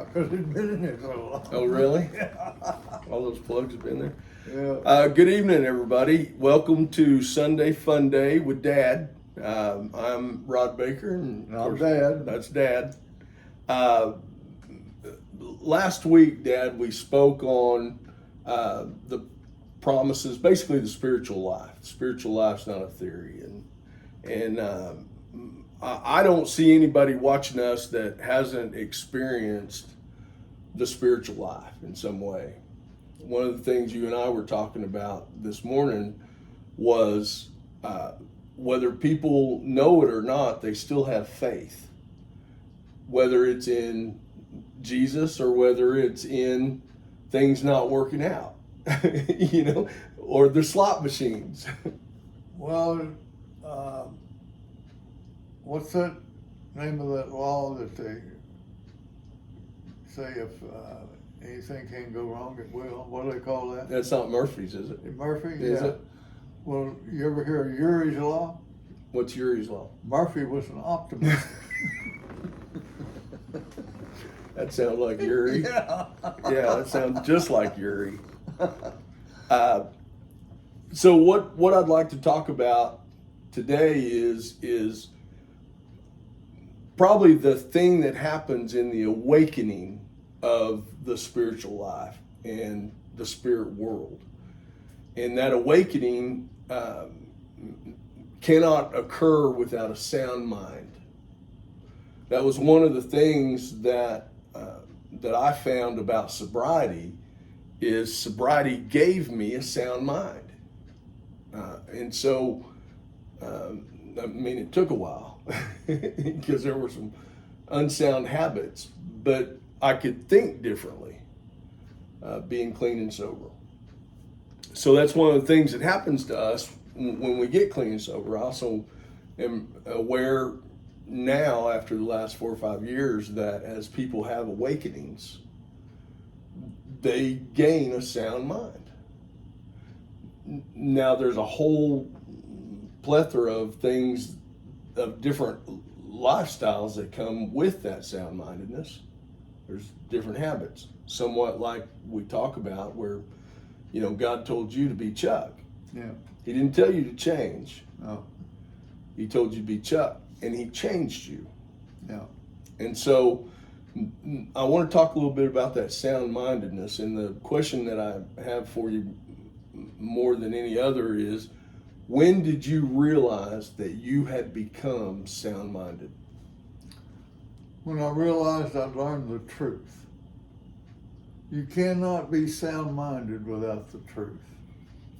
Because it's been in there so long. Oh, really? Yeah. All those plugs have been there. Yeah. Good evening, everybody. Welcome to Sunday Funday with Dad. I'm Rod Baker, and And I'm Dad. That's Dad. Last week, Dad, we spoke on the promises, basically the spiritual life. Spiritual life's not a theory, and I don't see anybody watching us that hasn't experienced the spiritual life in some way. One of the things you and I were talking about this morning was whether people know it or not, they still have faith. Whether it's in Jesus or whether it's in things not working out, or the slot machines. Well, what's that name of that law that they say if anything can go wrong, it will? What do they call that? That's not Murphy's, is it? Murphy? Is Yeah. it? Well, you ever hear of Uri's law? What's Uri's law? Murphy was an optimist. That sounds like Uri. Yeah. Yeah, that sounds just like Uri. So what I'd like to talk about today is probably the thing that happens in the awakening of the spiritual life and the spirit world. And that awakening cannot occur without a sound mind. That was one of the things that I found about sobriety, is sobriety gave me a sound mind. And so, it took a while because there were some unsound habits, but I could think differently, being clean and sober. So that's one of the things that happens to us when we get clean and sober. I also am aware now, after the last 4 or 5 years, that as people have awakenings, they gain a sound mind. Now there's a whole plethora of things, of different lifestyles that come with that sound-mindedness. There's different habits, somewhat like we talk about where, God told you to be Chuck. Yeah. He didn't tell you to change. No. He told you to be Chuck, and he changed you. Yeah. And so I want to talk a little bit about that sound-mindedness. And the question that I have for you more than any other is, when did you realize that you had become sound-minded? When I realized I'd learned the truth. You cannot be sound-minded without the truth.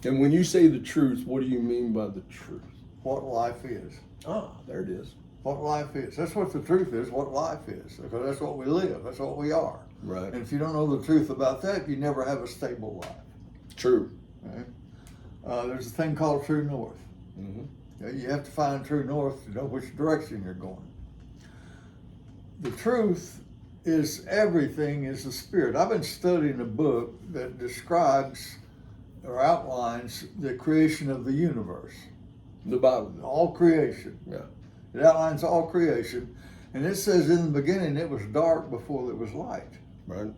And when you say the truth, what do you mean by the truth? What life is. Ah, there it is. What life is. That's what the truth is, what life is. Because that's what we live. That's what we are. Right. And if you don't know the truth about that, you never have a stable life. True. Okay? There's a thing called true north. Mm-hmm. You have to find true north to know which direction you're going. The truth is everything is the spirit. I've been studying a book that describes or outlines the creation of the universe. The Bible. All creation. Yeah. It outlines all creation. And it says in the beginning it was dark before there was light. Right.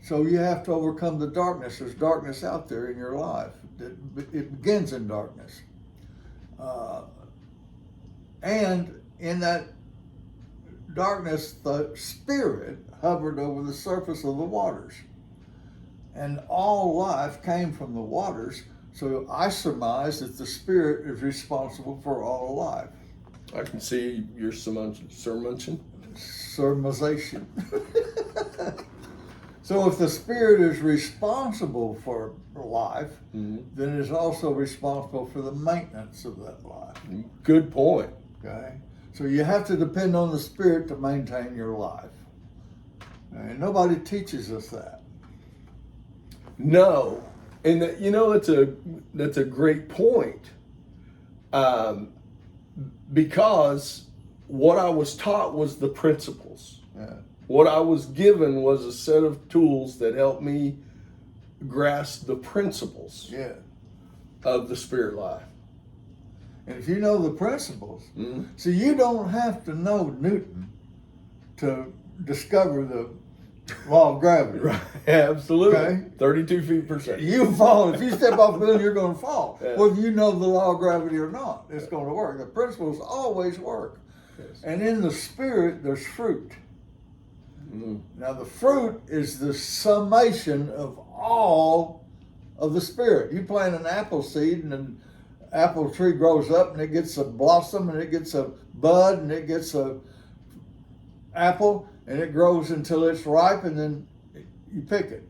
So you have to overcome the darkness. There's darkness out there in your life. It begins in darkness. And in that darkness, the spirit hovered over the surface of the waters. And all life came from the waters. So I surmise that the spirit is responsible for all life. I can see your sermonization. Sermonization. So if the spirit is responsible for life, Mm-hmm. then it's also responsible for the maintenance of that life. Good point. Okay? So you have to depend on the spirit to maintain your life. And nobody teaches us that. No, and that's a great point, because what I was taught was the principles. Yeah. What I was given was a set of tools that helped me grasp the principles Yeah. of the spirit life. And if you know the principles, Mm-hmm. so you don't have to know Newton to discover the Law of gravity. Right. Absolutely. Okay. 32 feet per second. You fall. If you step off the building, you're going to fall. Yeah. Whether you know the law of gravity or not, it's going to work. The principles always work. Yes. And in the spirit, there's fruit. Mm. Now, the fruit is the summation of all of the spirit. You plant an apple seed, and an apple tree grows up, and it gets a blossom, and it gets a bud, and it gets a apple, and it grows until it's ripe, and then you pick it.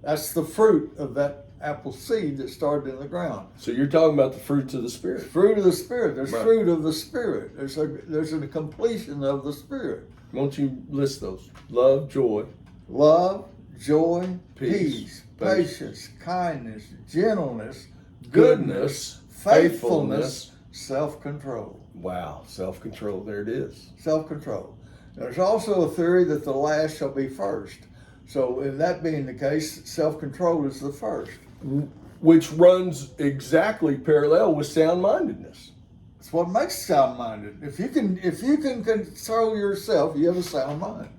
That's the fruit of that apple seed that started in the ground. So you're talking about the fruits of the Spirit. Fruit of the Spirit. There's Right. fruit of the Spirit. There's a completion of the Spirit. Won't you list those? Love, joy, Love, joy, Peace, peace, patience, kindness, gentleness, goodness, faithfulness, self-control. wow, self-control. There it is. Self-control. There's also a theory that the last shall be first. So, in that being the case, self-control is the first. Which runs exactly parallel with sound-mindedness. It's what makes sound-minded. If you can control yourself, you have a sound mind.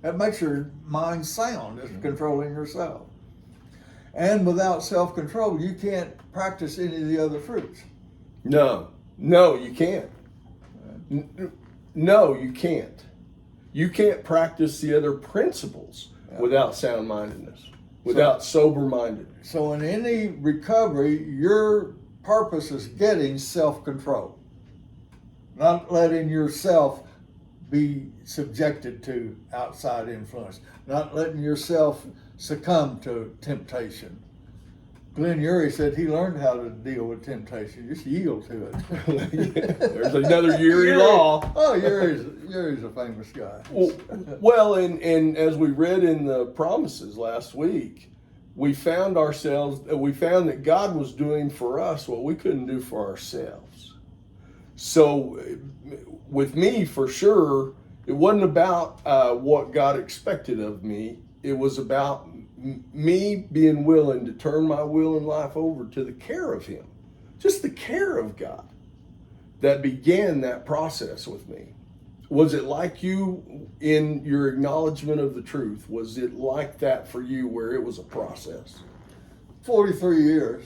That makes your mind sound, is controlling yourself. And without self-control, you can't practice any of the other fruits. No, you can't. No, you can't. You can't practice the other principles without sound-mindedness, without sober-mindedness. So in any recovery, your purpose is getting self-control. Not letting yourself be subjected to outside influence. Not letting yourself succumb to temptation. Glenn Urie said he learned how to deal with temptation. Just yield to it. There's another Urie law. Oh, Urie's a famous guy. Well, and as we read in the promises last week, we found that God was doing for us what we couldn't do for ourselves. So with me, for sure, it wasn't about what God expected of me. It was about me being willing to turn my will and life over to the care of Him. Just the care of God that began that process with me. Was it like you in your acknowledgement of the truth? Was it like that for you where it was a process? 43 years.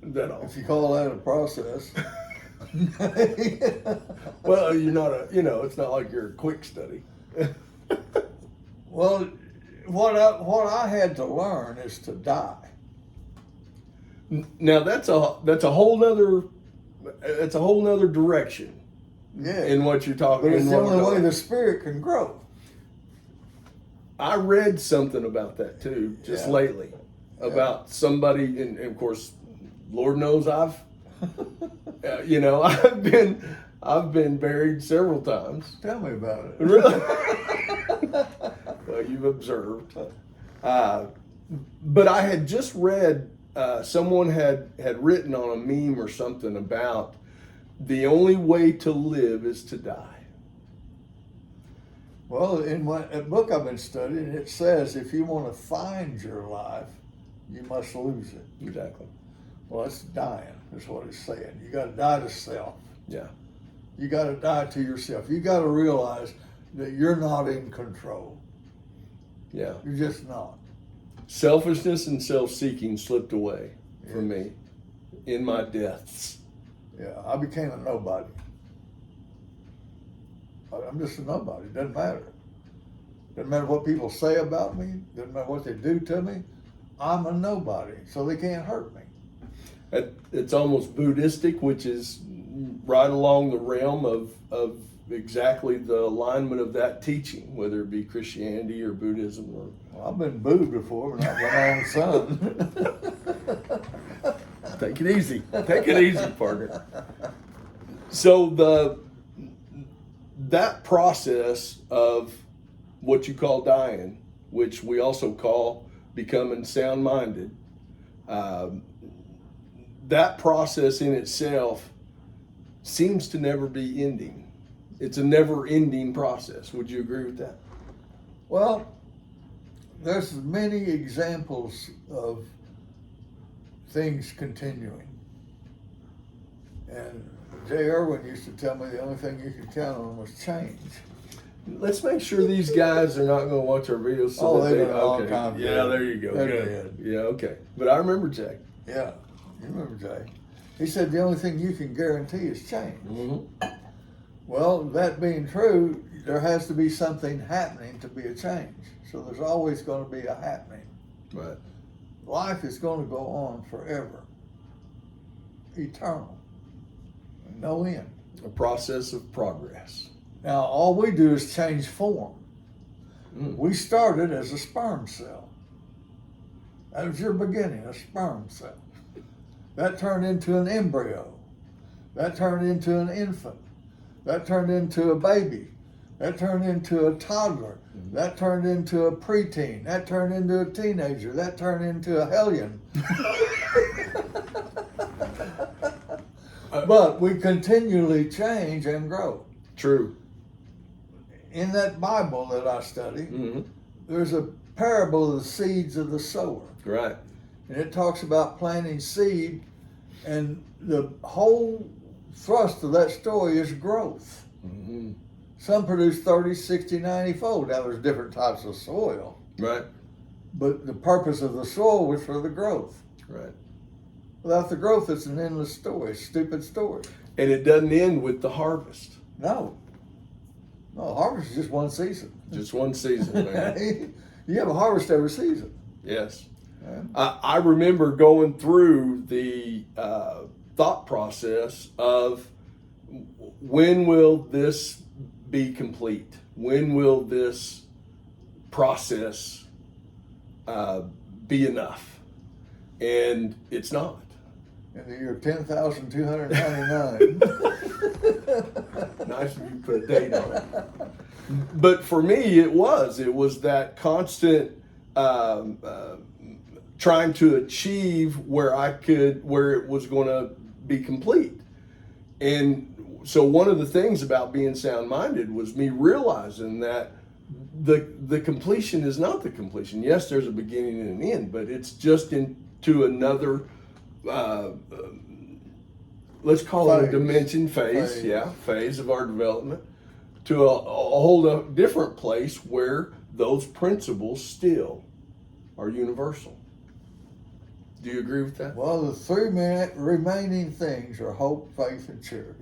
That all? If you call that a process. Well, you're not it's not like you're a quick study. Well, what I had to learn is to die. Now that's a whole nother direction Yeah. in what you're talking. But it's the only way about. the spirit can grow. I read something about that too, just lately, about somebody, and of course, Lord knows I've been buried several times. Tell me about it. Really? Well, you've observed. But I had just read, someone had written on a meme or something about the only way to live is to die. Well, in a book I've been studying, it says if you want to find your life, you must lose it. Exactly. Well, it's dying, is what it's saying. You got to die to self. Yeah. You got to die to yourself. You got to realize that you're not in control. Yeah. You're just not. Selfishness and self-seeking slipped away from me in my deaths. Yeah, I became a nobody. I'm just a nobody. It doesn't matter. Doesn't matter what people say about me. Doesn't matter what they do to me. I'm a nobody, so they can't hurt me. It's almost Buddhistic, which is right along the realm of exactly the alignment of that teaching, whether it be Christianity or Buddhism. Well, I've been booed before, but not my own son. Take it easy. Take it easy, partner. So that process of what you call dying, which we also call becoming sound-minded, that process in itself seems to never be ending. It's a never-ending process. Would you agree with that? Well, there's many examples of things continuing. And J. Irwin used to tell me the only thing you could count on was change. Let's make sure these guys are not going to watch our videos. So Oh, that they've they, been a long okay. time Yeah, ago. there you go. They're Good. dead. Yeah, okay. But I remember Jay. Yeah, you remember Jay. He said the only thing you can guarantee is change. Mm-hmm. Well, that being true, there has to be something happening to be a change. So there's always going to be a happening. Right. Life is going to go on forever, eternal, no end. A process of progress. Now, all we do is change form. Mm. We started as a sperm cell. That was your beginning, a sperm cell. That turned into an embryo. That turned into an infant. That turned into a baby. That turned into a toddler. Mm-hmm. That turned into a preteen. That turned into a teenager. That turned into a hellion. But we continually change and grow. True. In that Bible that I study, Mm-hmm. there's a parable of the seeds of the sower. Right. And it talks about planting seed, and the whole thrust of that story is growth. Mm-hmm. Some produce 30, 60, 90 fold. Now there's different types of soil, Right. but the purpose of the soil was for the growth. Right. Without the growth, it's an endless story, stupid story. And it doesn't end with the harvest. No, harvest is just one season. Just one season, man. You have a harvest every season. Yes. Yeah. I remember going through the thought process of when will this be complete? When will this process be enough? And it's not. In the year 10,299. Nice of you to put a date on it. But for me, it was that constant trying to achieve where it was going to be complete. And so one of the things about being sound-minded was me realizing that the completion is not the completion. Yes, there's a beginning and an end, but it's just into another, let's call it a dimension, phase of our development, to a whole different place where those principles still are universal. Do you agree with that? Well, the three remaining things are hope, faith, and charity.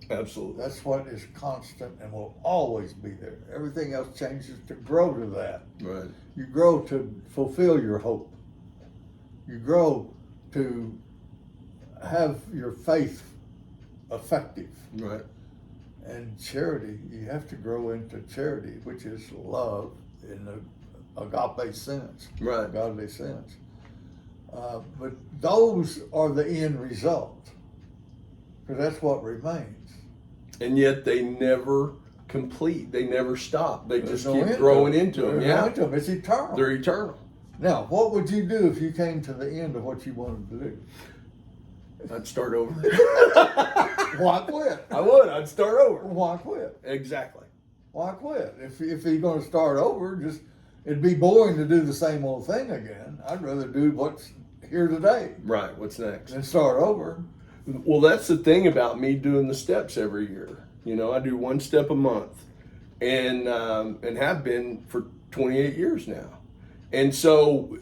Absolutely. That's what is constant and will always be there. Everything else changes to grow to that. Right. You grow to fulfill your hope. You grow to have your faith effective. Right. And charity, you have to grow into charity, which is love in the agape sense, Right. godly sense. But those are the end result, because that's what remains. And yet they never complete. They never stop. They There's just no keep end growing to it. into them. There's Yeah. no end to them. It's eternal. They're eternal. Now, what would you do if you came to the end of what you wanted to do? I'd start over. Why quit? I would. I'd start over. Why quit? Exactly. Why quit? If you're going to start over, it'd be boring to do the same old thing again. I'd rather do what's here today Right. What's next? than start over. Well, that's the thing about me doing the steps every year. You know, I do one step a month, and have been for 28 years now. And so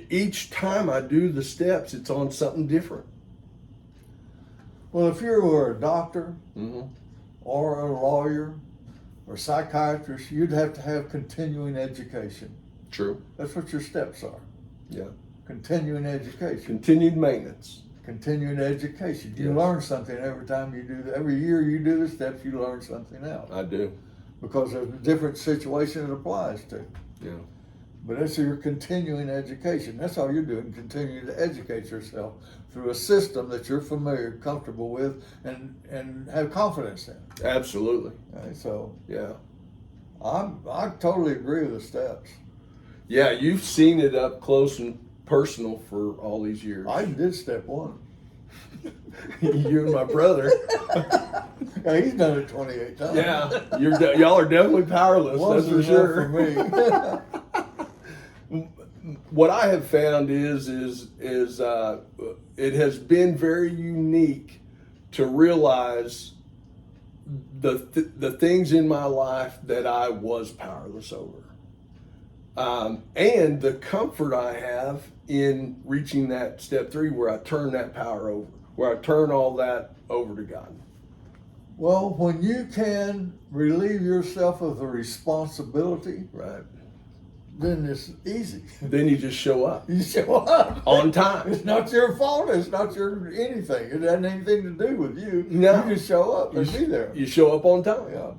each time I do the steps, it's on something different. Well, if you were a doctor Mm-hmm. or a lawyer or psychiatrist, you'd have to have continuing education. True. That's what your steps are. Yeah. Continuing education. Continued maintenance. Continuing education. You Yes. learn something every time you do that. Every year you do the steps, you learn something else. I do. Because there's a different situation it applies to. Yeah. But that's your continuing education. That's all you're doing, continuing to educate yourself through a system that you're familiar, comfortable with, and have confidence in. Absolutely. Okay, so Yeah. I totally agree with the steps. Yeah. You've seen it up close and personal for all these years. I did step one. You and my brother. Yeah, he's done it 28 times. Yeah. Y'all are definitely powerless. Once That's for is sure. enough for me. What I have found is it has been very unique to realize the things in my life that I was powerless over. And the comfort I have in reaching that step 3 where I turn that power over, where I turn all that over to God. Well, when you can relieve yourself of the responsibility, Right. then it's easy. Then you just show up. You show up. On time. It's not your fault. It's not your anything. It hasn't anything to do with you. No. You just show up and be there. You show up on time. Yeah.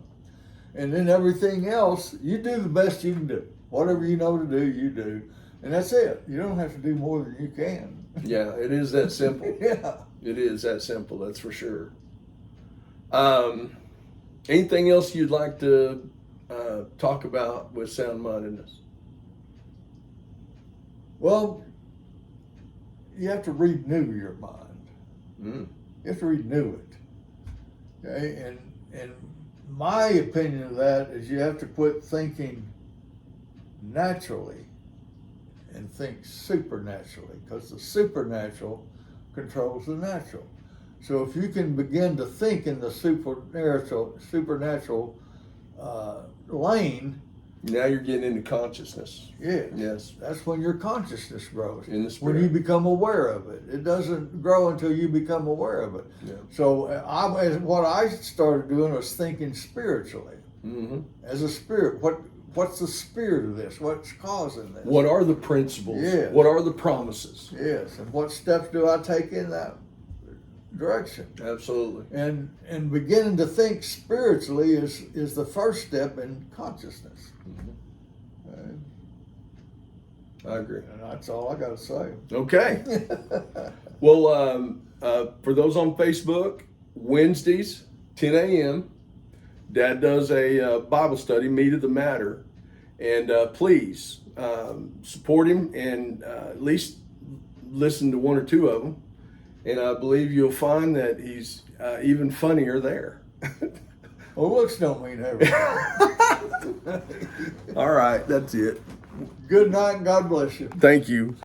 And then everything else, you do the best you can do. Whatever you know to do, you do. And that's it. You don't have to do more than you can. Yeah, it is that simple. Yeah. It is that simple, that's for sure. Anything else you'd like to talk about with sound-mindedness? Well, you have to renew your mind. Mm. You have to renew it. Okay? And my opinion of that is you have to quit thinking naturally and think supernaturally, because the supernatural controls the natural. So if you can begin to think in the supernatural lane, Now you're getting into consciousness. Yes. that's when your consciousness grows. In the spirit. When you become aware of it. It doesn't grow until you become aware of it. Yeah. So what I started doing was thinking spiritually. Mm-hmm. As a spirit, what's the spirit of this? What's causing this? What are the principles? Yes. What are the promises? Yes, and what steps do I take in that direction? Absolutely. And beginning to think spiritually is the first step in consciousness. Mm-hmm. I agree. And that's all I got to say. Okay. Well, for those on Facebook, Wednesdays, 10 a.m., Dad does a Bible study, Meat of the Matter. And please support him and at least listen to 1 or 2 of them. And I believe you'll find that he's even funnier there. Well, looks don't mean everything. All right, that's it. Good night and God bless you. Thank you.